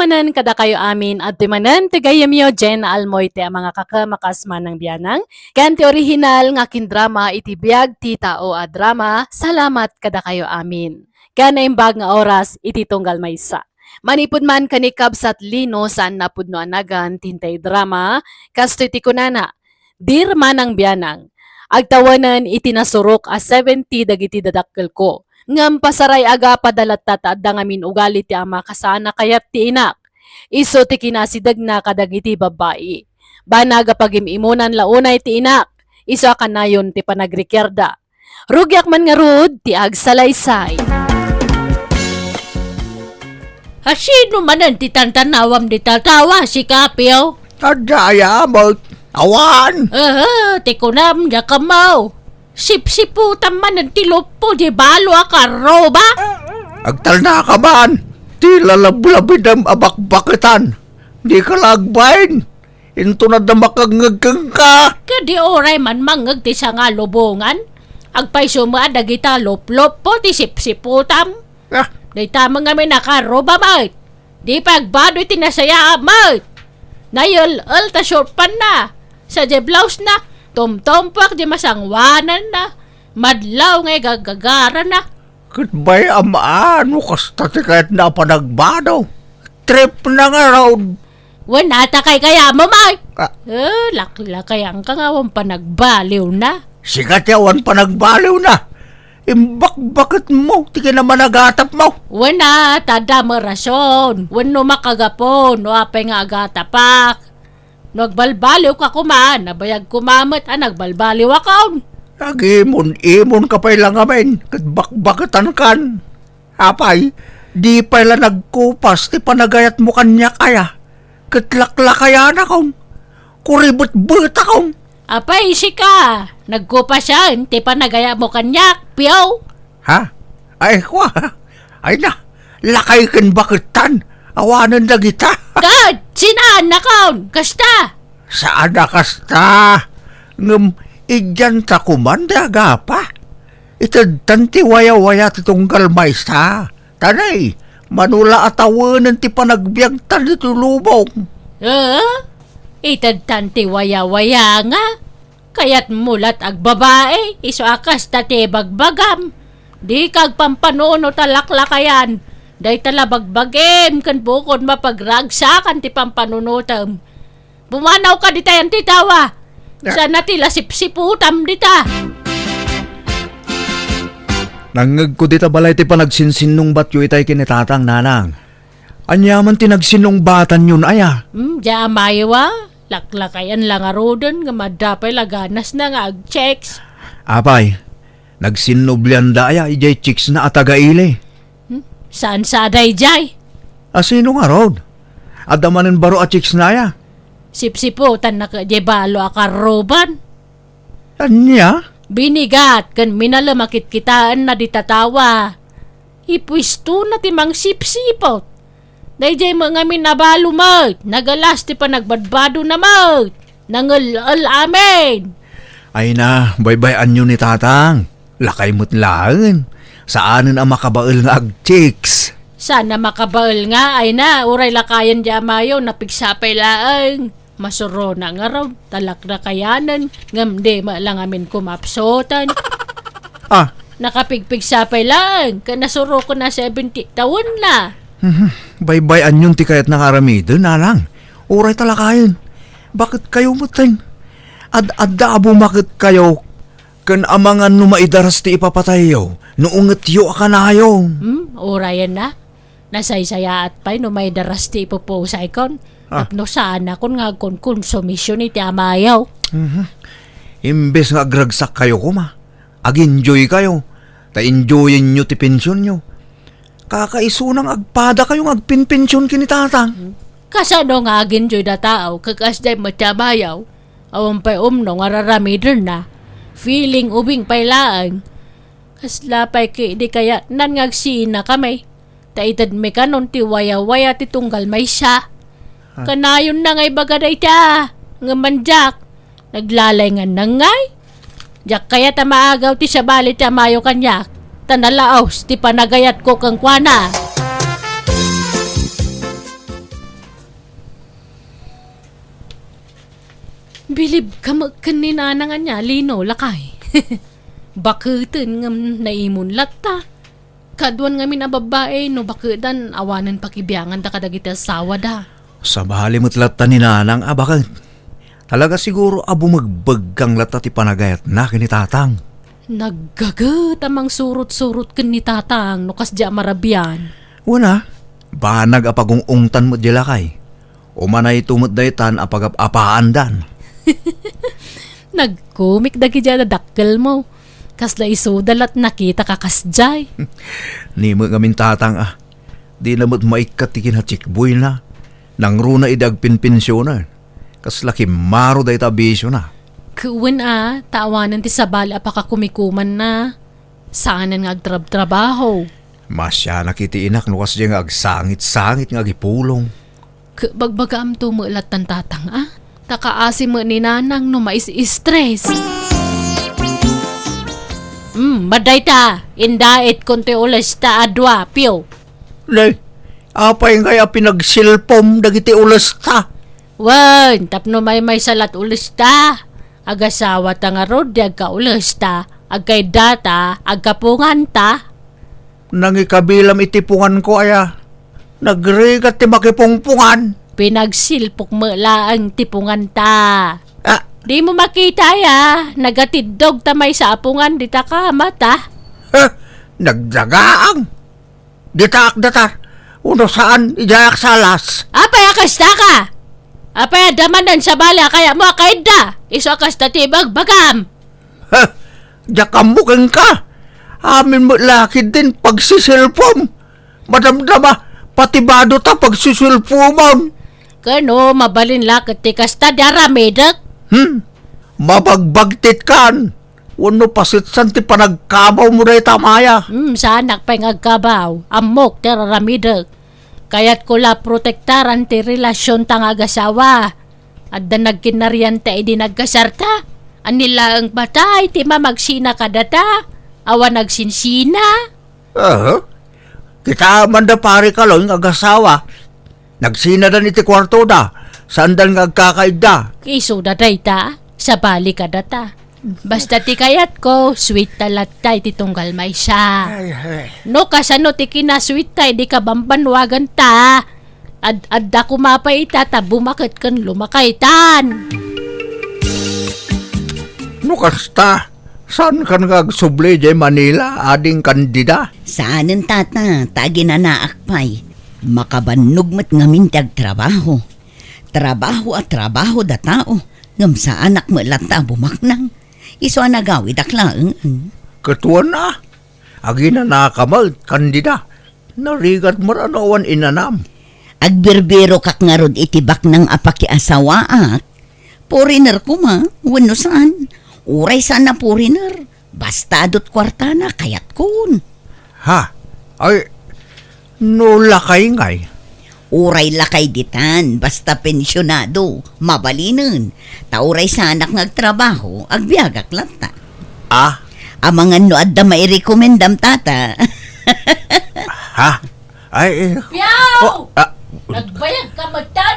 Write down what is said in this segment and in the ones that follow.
Manan kada kayo amin at timanan tigayamyo JENA ALMOITE ang mga kakamakas Manang Bianang. Ganti orihinal nga kindrama iti BIAG TI TAO a drama. Salamat kada kayo amin. Gana imbag nga oras iti tunggal maysa. Manipud man kanikab sat lino saan napudno anagan tintay drama. Kasto iti kunana. Dear Manang Bianang, agtawanan iti nasurok a 70 dagiti dadakkel ko. Ngam pasaray aga padalat tataadda ngamin ugali ti ama kasana kayat ti inak. Iso ti kinasidag na kadagiti babae. Banaga pagimimunan launay ti inak. Iso kanayon ti panagrikyerda. Rugyak man nga rud ti agsalaysay. Sino manan ti tantanawam di tatawa si Kapyo? Adaya mo, awan! Ti kunam ya kamaw. Sip-siputan man ang tilopo di balo akaro ba? Agtal na ka man! Di lalablabid ang abakbakitan! Di ka lagbain! Intunad na makangagkang ka! Kadi oray man mangag ti sa nga lubungan. Agpay sumadag ita lop-lop po ti sip-siputam. Ah, Di tamang kami nakaro ba mait? Di pagbado iti nasaya mait. Nayol-ol ta short pan na. Sa di blouse na. Tumtumpak di masangwanan na. Madlaw ngay gagagaran na. goodbye amaan mo kasta ti kahit na panagbadaw. Trip na nga raw. Wanata kay kaya mo, Mike. Ah, Lakay ang kangawang panagbaliw na. sigat yawan panagbaliw na. Imbak-bakit mo, ti ka naman nagatap mo. Wana, tada mo rason. Wano makagapon, no apay nga agatapak. Nagbalbaliw ka kuman, nabayag kumamot, nagbalbaliw akaw. Nag-imon-imon ka pa'y lang amin, kat bakbakatan kan. Apay, di pa'y nagkupas, ti panagayat mo kanya kaya. Kat laklakayan akong, kuribot-but akong. Apay, isi ka. Nagkupasan, ti panagaya mo kanyak, piyaw. Ha? Ay, kwa, ay na, lakay kan bakitan, awanan na kita. Gad, sinaan na kaon, kasta. Saan na kasta? Ngam, igyan ta kumanda agapa. Itad tanti waya-waya titong kalmay sa. Tanay, manula atawanan ti panagbiag tan ito lubong. Itad tanti waya-waya nga. Kayat mulat ag babae, iso akas tate bagbagam. Di kag pampanono talaklakayan. Day talabagbagem kan bukod mapagragsakan ti pampanunutam. Bumanaw ka dita yan titawa. Sana tila sipsiputam dita. Nangag ko dita balay ti panagsinsin nung batyo itay kinitatang nanang. Anyaman ti nagsinong batan yun aya. Diya mayawa. Laklakayan lang arodan nga madapay laganas na nga ag-checks. Apay, nagsinublianda aya ijay chicks na atagaile. Saan sa aday jay? Asino nga rod? Adamanin baro at chicks na aya. Sipsiputan na ka balo akaroban. Anya? Binigat kan minalamakit kitaan na ditatawa. Ipwisto na timang sipsipot. Dayjay mga minabalo mat. Nagalas ti pa nagbadbado na mat. Nangal-al amin. Ay na, baybay-an nyo ni tatang. Lakay mo't lang. Saanin ang makabaal nga ag-chicks? Sana makabaal nga ay na. Uray lakayan di amayo napigsapay laang. Masuro na nga raw. Talak na kayanan. Ngamde lang amin kumapsotan. Ah, Nakapigpigsapay lang. Kanasuro ko na 70 taon na. baybay-an yun ti kayat nakaramidon, nanang. Uray talakayan. Bakit kayo mateng? Ad-adda abo makit kayo kan amangan numaidaras ti ipapatayo noong etiyo akanayo. Urayan na. Nasaysaya at pa'y no may daras ti ipupusay kon. At no sana kon nga kon konsumisyon iti amayaw. Imbes nga agragsak kayo kuma. Ag-enjoy kayo. Ta-enjoyin nyo ti pensyon nyo. Kakaisunang agpada kayong agpinpensyon kinitatang. Kasano nga aginjoy da tao kakasday matamayaw. Awan pa'y nga raramidon na. Feeling ubing pailaan. Kasla pa'y di kaya nangagsina kami. Taitad me kanon ti waya-waya ti tunggal may siya. Kanayon na ngay bagaday ta. Nga manjak. Naglalay nga nangay. Jak kaya ta maagaw ti sabali ti amayo kanyak. Tanalaos ti panagayat ko kang kwana. bilib ka magkaninana nga niya, lino, lakay. Bakutin nga naimun latta. Kaduan nga minababae, no bakudan, awanan pakibiyangan da kadagiti asawa da. Sa bahali mo't lata ni nanang, bakit? Talaga siguro abo magbaggang lata ti panagayat na kinitatang. Naggagat amang surot-surot ken ni tatang, no kasdya marabiyan. Una, banag apagong ungtan mo di lakay. Umanay tumot daytan apagapapaan dan. Nagkumik dagi dya dakkel mo. Kasla isudal at nakita ka kasjay. Ni mo ngamin tatang di namot maikat ti kinachikboy na. Nang runa idag pinpensyonan. Kaslaki maro day tabisyo na. Kuwen tawanan ti sabali apakakumikuman na. Saanan nga agtrab-trabaho. Masya nakitiinak no kasya nga agsangit-sangit nga agipulong. Bagbagam tumulat tan tatang Takaasi mo ni nanang no mais-stress. Maday ta. Indait konti ulas ta adwa, piyo. Nay, apay nga pinagsilpom dagiti ulas ta. Wan, tapno may salat ulas ta. Agasawa ta nga rod, agka ulas ta. Agkay data, agkapungan ta. Nangikabilam itipungan ko nagrigat ti makipungpungan. Pinagsilpok mo ang tipungan ta. Ah, Di mo makita nagatidog tamay sa apungan di ta ka mata. nagdagaang. Ditaak datar, uno saan ijayak salas. Apay akas ta ka? Apay damanan sa bala kaya mo akaida. Iso akas ta tibag bagam. Jakambukin ka. Amin mo lakid din pagsisilpom. Madamdama, patibado ta pagsisilpomon. Kano mabalin lakit ti kasta daramedak. Mabagbagtit kan. Uno pasitsan ti panagkabaw mo day tamaya. Sanak pa yung agkabaw. Amok teraramidak. Kaya't kula protektaran ti relasyon tang agasawa. At da nagkinarian ta idi nagkasarta. Anila ang batay ti mamagsina kadata. Awa nagsinsina. Kita man da pare ka lang agasawa. Nagsina dan iti kwarto da. Sandal nga agkakaida. Iso daday ta. Sa bali kadata. Basta ti kayat ko, sweet talat tay ti tunggal may siya. No kasano ti kinasweet tay di ka bambanwagan ta. Adda kumapay ita ta bumakit kan lumakaitan. No kasta. Saan ka nagsuble jay Manila, ading kandida? Saanan tata, tagi na naakpay. Makabannog mat ngamin tag trabaho. Trabaho at trabaho da tao. Ngam sa anak mo lata bumaknang. Iso anagawi daklaang. Katuan na. Agi na nakamal, kandida. Narigat maranawan inanam. Agbirbiro kak nga rod itibak ng apakiasawaak. Poriner ko ma, wano saan? Uray saan na poriner. Bastadot kwarta na kayat kun. Ha? Ay, no lakay ngay. Uray lakay ditan, basta pensyonado, mabalinan. Tauray sanak ngagtrabaho, agbiagak lata. Ah? Amangan no adda mairekomendam tata. Ha? Ay, Piyaw! ah, Nagbayag ka matan?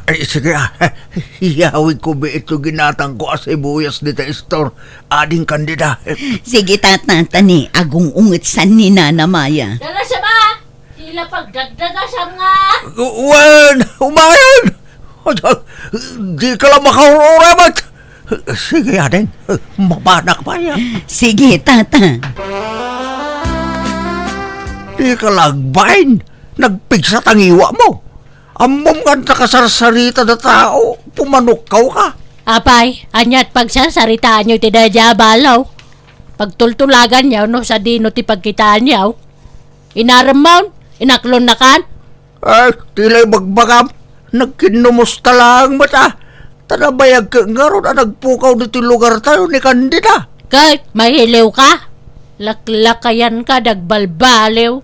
ay, sige Hiyawid ko ba ito ginatang ko asibuyas dito store. Ading kandida. Sige tata, tani, agong unget san ni Nana Maya. Dara siya ba? Sila pagdagdaga siya nga. Wen! Umayan! Di ka lang makauramat. Sige, ading. Mabanak pa yan. Sige tata. Di ka lagbain. Nagpigsa tangiwa mo. Amom ka nakasarsarita na tao. Pumanukaw ka. Apay, anyat pagsasaritaan nyo ti dadya balaw. Pagtultulagan nyo no sa dino ti pagkitaan nyo. Inaramon, inaklon na kan. Ay, tila'y magbagam. Nagkinumusta lang mata. Tanabayag ka nga ron nagpukaw dito lugar tayo ni Candida. Kahit mahiliw ka. Laklakayan ka, dagbalbaliw.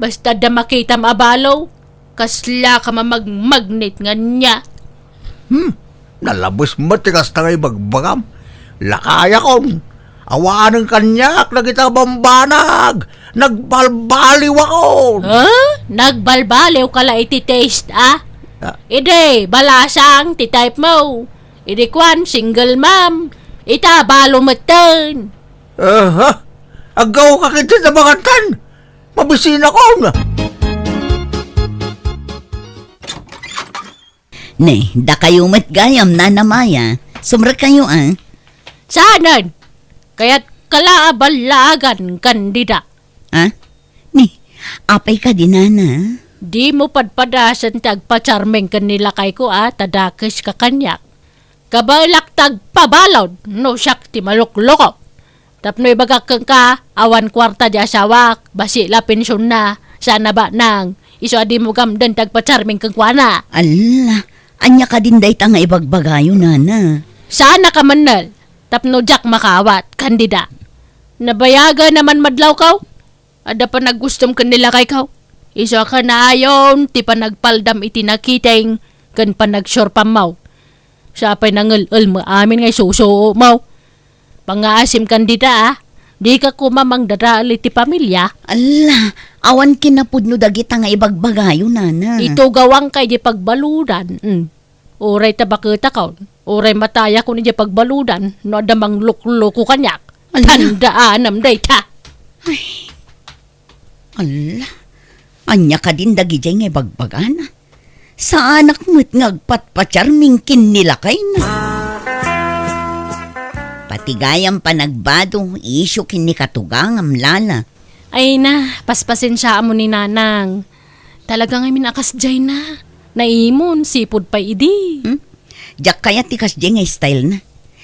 Basta da makita maabalaw. Kasla ka mamagmagnet nga niya. Nalabos mo tikas tangay magbagam. Lakaya kon. Awaan ng kanyak na kita bambanag. Nagbalbaliw ako. Nagbalbaliw ka la iti taste Ah. Ide, balasang ti type mo. Idikwan, single mom. Ita, balo matan. Ha? Agaw ka kita na mga tan. Mabisina ko na. Ne, da kayo matgayam na namaya. Sumra kayo Saanan? Kaya't kalaabalagan kandida. Ha? Ni, apay ka dinana. Di mo padpadasan tagpacharmeng kanila kay ko tadakis ka kanyak. Kabalak tagpabalod, no siyak ti malukloko. Tapno ibagak kang ka, awan kwarta di asawak, basi la pensyon na, sana ba nang, iso adi mo gamdan tagpacharmeng kang kwana. Ala, anya ka din day nga ibagbagayo nana. Sana ka manal, tapno jak makawat, kandida. Nabayaga naman madlaw kaw, ada pa nagustom kanila kay kaw. Iso ka na ayon, ti pa nagpaldam iti nakiteng, kan pa nagsorpamaw. Siya pa'y nangal-al mo amin ngay suso maw. Pangaasim kandida di ka kumamang dadaali ti pamilya. Ala, awan kinapudno dagita nga ibagbagayo nana. Ito gawang kay di pagbaludan. Uray tabakita ka, uray mataya ko ni di pagbaludan, no adamang luk-luko kanyak. Ala. Tandaan am day ta. Ala, anya ka din dagijay nga ibagbagana. Sa anak mo't ngagpatpacharming kinilakay na. Patigayam pa nagbado, isyo kinikatugang am lala. Ay na, paspasin siya mo ni Nanang. Talagang amin akasjay na. Naimon, sipod pa idi. Diyak kaya tikas di nga style na.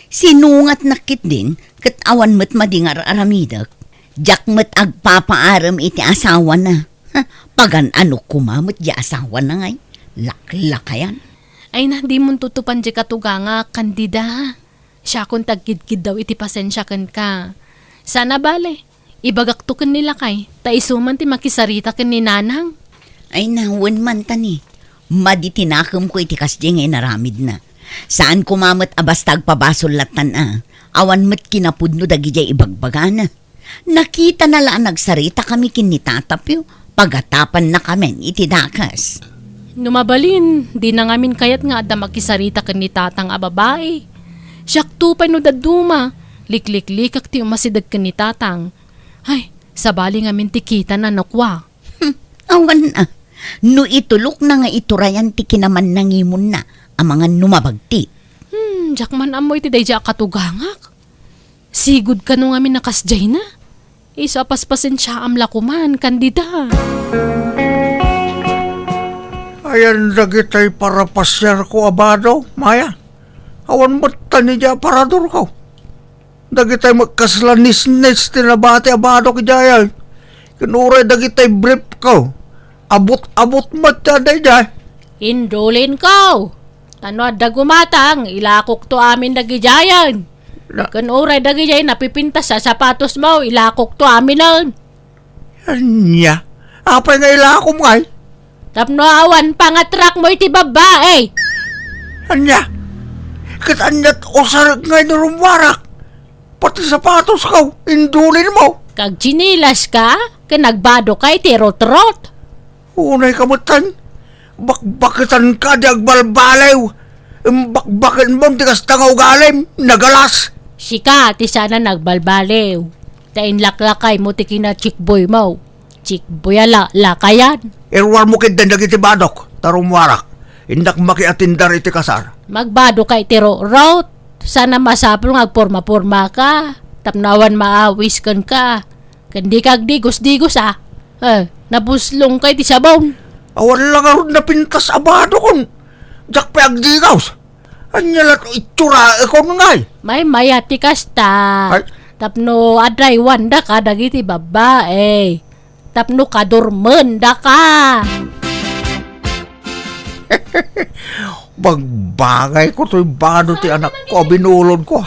Sinungat nakit din, kat awan mo't madingar aramidak. Diyak mo't agpapaaram iti asawa na. Pagan ano kumamot di asawa na ngay. Laklakayan. Ay na, di mo tutupan di katuganga, kandida. Siya kung tagkidkid daw iti pasensya kan ka. Sana bale, ibagak to kan nila kay, taisuman ti makisarita kan ni Nanang. Ay nawan man tani. Maditinakam ko iti kasdi nga naramid na. Saan kumamot abastag pabasolatan awan mat kinapudno dagijay ibagbagana. Nakita na lang nagsarita kami kinitatapyo, pagatapan na kami iti dakas. Numabalin, di na ngamin kayat nga ada makisarita kan ni tatang babae. Siyak tupay no daduma, liklik-likak ti umasidag kan ni tatang. Ay, sabali ngamin ti kita na nakwa. Awan na. No itulok na nga iturayan ti kinaman nangimon na ang mga numabagti. Jak man amoy ti dayja katugangak. Sigud ka no ngamin nakasjay na. Isa paspasin siya am lakuman, kandida. Ayan dagitay para pasyar ko abado, Maya. Awan mo't tani dya parador ko. Dagitay magkaslanis-nis tinabati abado ki jayay. Kinuray dagitay brief ko. Abot-abot mo't jaday jay. Indulin ko. Tano dagumatang, ilakok to amin dagijayan. Kan uray dagijay napipintas sa sapatos mo, ilakok to amin lang. Anya, apay nga ilakom ngay. Tapno awan pangatrak mo iti babae. Anya, katanyat osar ngay na rumwarak. Pati sapatos ko, indulin mo. Kag chinilas ka, kanagbado kay tirot-rot. Unay kamutan, bakbakitan ka di agbalbalaw. Bakbakin mo, tikas tangaw galim, nagalas. Sika, ti sana nagbalbalew. Tain laklakay mo ti kina chikboy mo. Chikboy ala, lakayan. Irwar mo kindan dagiti badok, tarumwarak. Indak makiatindar iti kasar. Magbado kay tiro-rot. Sana masapul ngagporma-porma ka. Tapnawan maawis kan ka. Kandi kag digos-digos nabuslong kay ti sabong. Awan lang aron napintas abado kon. Jak pa agdigaws. Anya lato itsura ikon ngay. May mayati kasta. Ay. Tapno adray wanda ka dagiti babae. Tapno kadurmen da ka. Bagbangay ko to'y bado ti anak ko, binulod ko.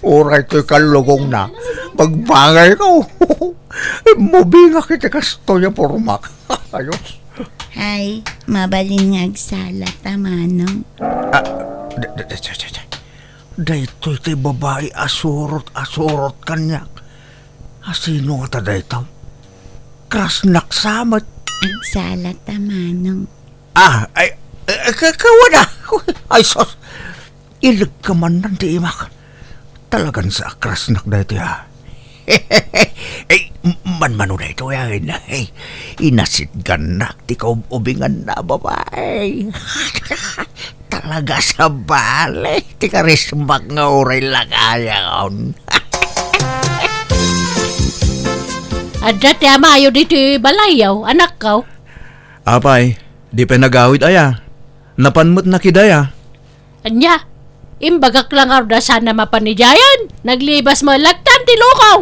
Oray to'y kalugong na. Bagbangay ko. Mubinga kita kasto niya pormak. Ayos. Ay, mabalingag sala tamanong. Daytoy ti babae asurot kanyak. Asino nga ta daytaw? Krasnak samat. Ang sala tamanong. Ay, kawana. Ay, sos. Ilag ka man ng di imak. Talagang sa akras nak na ito ya. Man-mano na ito yan. Inasid ka nak, di ka ubingan na babae. Talaga sa bale, di ka rismak nga oray lagayan. At dati amayo dito balayaw, anak ko. Apay, di pa nagawid aya. Napanmot na kidaya. Anya, imbagak lang arda sana mapanijayan. Naglibas mo lagtan ti lukaw.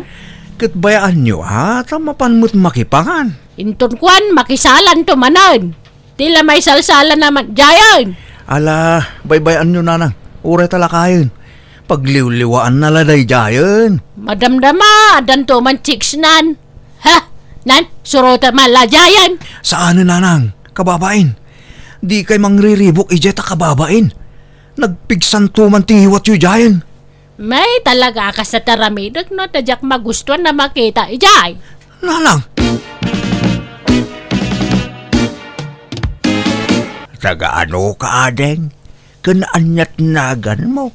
Katbayaan nyo ha, mapanmot makipangan. Inton kwan, makisalan to manan. Tila may salsalan naman, jayan. Ala, baybayan nyo nanang. Uray talakayin. Pagliwliwaan na laday jayan. Madamdama, adan to man chicks nan. Ha? Nan, surota malajayan. Saan na nanang? Kababain. Di kay mangriribok ijeta kababain. Nagpigsan to man tingiwat yu jayan. May talaga ka sa taramidog no, tadyak magustuhan na makita ijay. Nanang. Taga ano ka, adeng? Kanaanyat nagan mo?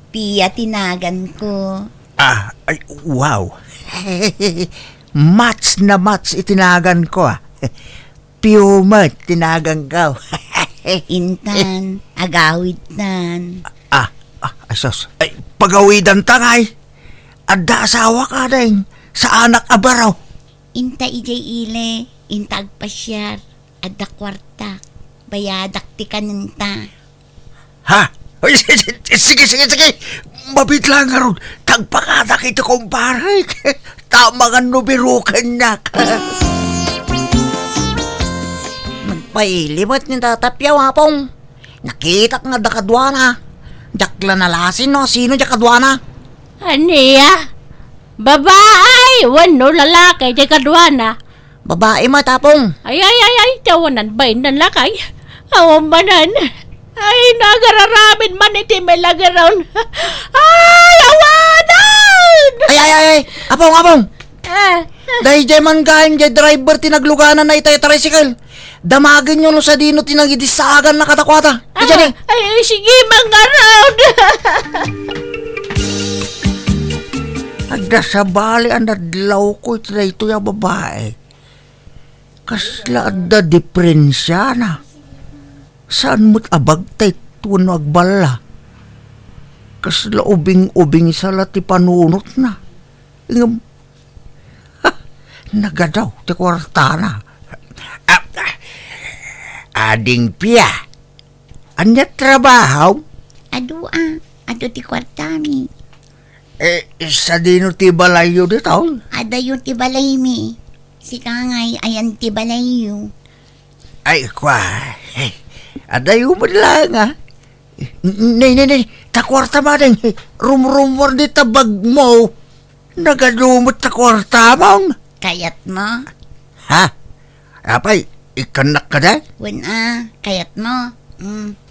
Pia tinagan ko. Ay, wow. Mats na mats itinagan ko. Piumat tinagan ko. Intan, agawid nan. Asos. Ay, pagawidan tangay. Adda asawa ka, adeng. Sa anak abaraw. Inta ijay ile, intag pasyar, adda kwarta, bayadak ti kanunta. Ha? Ay, sige. Mabit lang nga ron. Tagpakada kita kumpare. Tama nga nubirukan na ka. Magpailimot ni tatapyaw hapong. Nakita ka nga dakadwana. Jakla na lasin no, sino jakadwana? Aniya? Babae, wano lalaki, di kadwana. Babae matapong. Ay, tawanan ba yun lakay? Awan ba nan? Ay, nagararamin man iti may lagaron. Ay, awanan! Ay, apong. Ah, Dahil jay man kain jay driver tinagluganan na itay tricycle. Damagin nyo no sa dino tinagidisaagan na katakwata. ay, sige, mangaround. Agda sa bali ang nadlaw ko ito yung babae. Kasla adda diferensya na. Saan mo't abag tay tuno agbala? Kasla ubing-ubing sa lati panunot na. Ingam, nagadaw, ti kwarta na. Ading Pia, anya trabaho? Ado ti kwartami. Sa dino ti balayo dito? Ada yung ti balay mi. Si kangay, ayan ti balayo. Ay, kwa. Adayo mo lang, ha? Nay, takwarta ba din? Rumor di tabag mo. Nagadumot takwarta mo. Kayat mo? Ha? Apay, ikanak ka da? Kayat mo?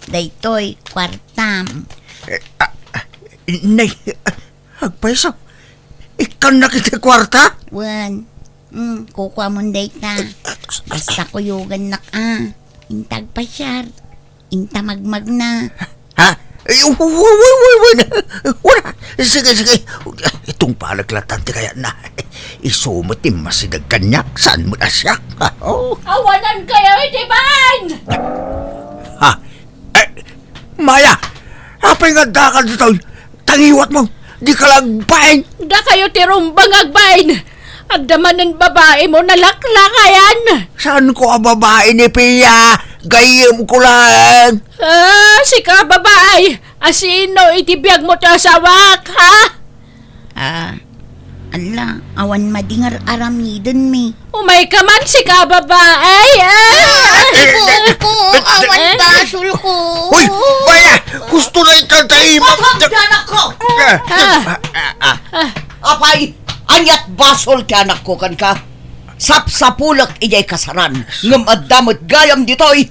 Daytoy, kwartam. Nay, agpaiso. Ikanak iti kwarta? Kukuha mo dayta. Basta kuyugan nak Intag pasyar. Inta magmag na. Ha? Wala. Sige. Itong palaglatan ti kaya na. Isumot ti masidag kanyak. Saan mo na siya? Awanan kayo, iti ban! Ha? Maya! Apay nga dakal dito. Tangiwat mo. Di ka lang bain. Da kayo tirumbang agbain. At damanan babae mo nalaklakayan. Saan ko ang babae ni Pia? Gayem ko lang. Si ka babae. Asino itibiyag mo ta sawak, ha? Ala, awan madingar aramidon mi. Umay ka man si ka babae. Awan basul ko. Uy! Maya! Gusto na itatay mo. Anak ko! Apay, anyat basol ti anak ko kan ka. Sapsapulak ijay kasaran. Ngam addamot gayam ditoy.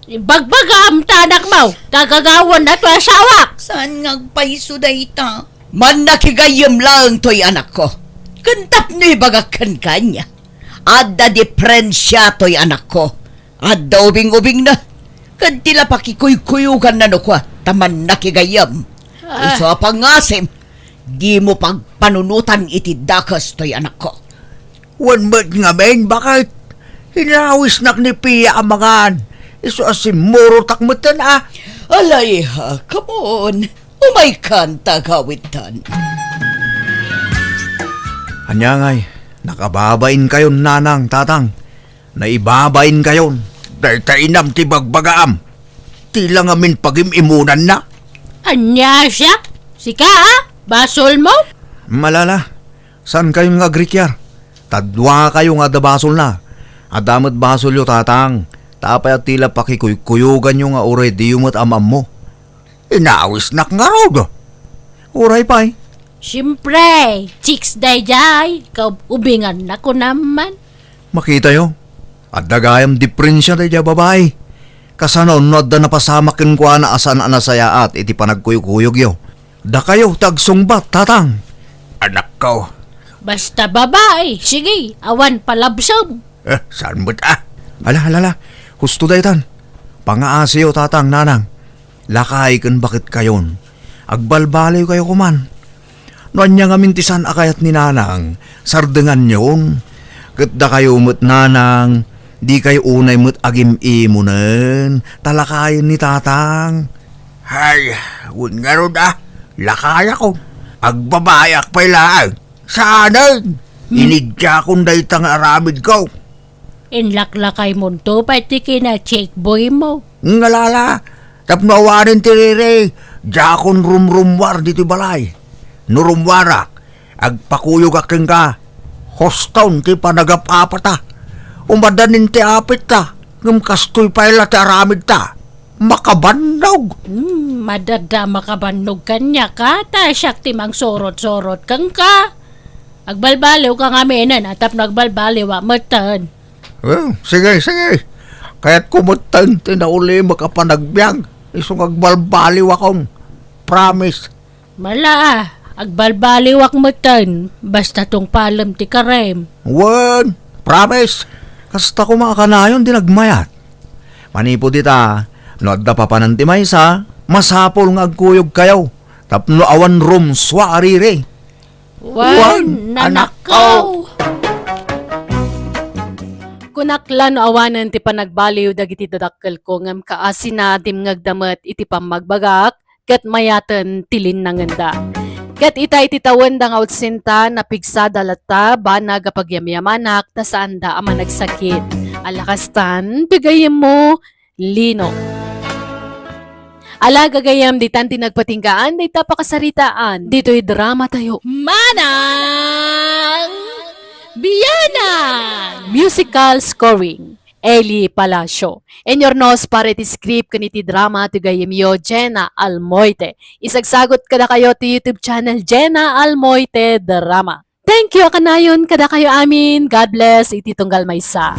Bagbagam tanak mo. Tagagawan na to sawak. Saan ngagpaiso dayta? Man nakigayam lang to'y anak ko. Kantap ni bagakan kanya. Adda diferensya to'y anak ko. Adda ubing-ubing na. Kan tila pakikuy-kuyugan na no kwa, taman nakigayam. Iso pangasim, di mo pagpanunutan iti dakas to'y anak ko. Wan ba't nga men, bakit? Hinawis nak ni Pia amangan. Iso asimuro takmutan Alay ha, come on. Umay kanta gawitan. Anyangay, nakababain kayon nanang tatang. Naibabain kayon. Dahil tainam ti bagbagaam. Tila nga min pagimimunan na. Anya siya? Sika basol mo? Malala, saan kayong nga grikyar? Tadwa kayo nga da basol na. Adamat basol yo tatang. Tapay at tila pakikuyugan nyo nga uray di umot amam mo. Inawis nak nga raw. Uray pa'y. Siyempre, chicks day kaubingan na ko naman. Makita yo. At dagayam diferensya tayo babae. Kasanon no da napasamakin ko na asan anasaya at iti panagkuyog-kuyog yo. Da kayo tagsungbat tatang. Anak ko. Basta babae, sige, awan palabsam. Saan mo't Hala. Husto daytan. Pangaasi yo tatang nanang. Lakay kan bakit kayon. Agbalbaliw kayo kuman. Noan niya nga mintisan akayat ni nanang. Sardengan yon. Kat da kayo umot nanang. Di kayo unay mo't agim-imunen. Talakayin ni tatang. Hay, wun nga ron lakaya ko. Agbabayak pa'y laang. Saanan? Inidya kong daytang aramid ko. Inlaklakay mo to, pati kina-check boy mo. Ngalala, tapnawarin tirire. Diya akong rumrumwar dito balay. Nurumwarak, agpakuyog aking ka. Hoston ti panagapapata. Umadanin ti apit ta. Ngam kastoy pa'y ti aramid ta. Makabannog. Madadama ka banog kanya ka, tasyak timang sorot-sorot kang ka. Agbalbaliw ka nga menan, atap nagbalbaliw matan. Sige. Kaya't kumutan tinauli makapanagbiag. Isong agbalbaliw akong. Promise. Mala, agbalbaliw matan, basta tong palam ti karem. Wan. Promise. Kasta ko makakanayon din nagmayat. Manipo dita, no adda pa pananti maysa, masapol nga agkuyog kayo. Tapno awan rum swa arire. Wan, nanakaw. Kunakla no awanan ti panagbaliw dagiti dadakkel ko ngam kaasina dim ngagdamet iti pamagbagak ket mayaten tilin nangenda. Ket itay titawan da nga utsinta na pigsada lata banag apagyamyamanak ta saan da ama nagsakit. Alakastan, bigayem mo, lino. Ala gagayam di tanti nagpatinggaan, di tapakasaritaan. Dito'y drama tayo. Manang Bianang! Musical scoring. Eli Palacio. En your nose para iti script kaniti drama to gayemyo JENA ALMOITE. Isagsagot kada kayo to YouTube channel JENA ALMOITE Drama. Thank you kanayon kada kayo amin. God bless iti tunggal maysa.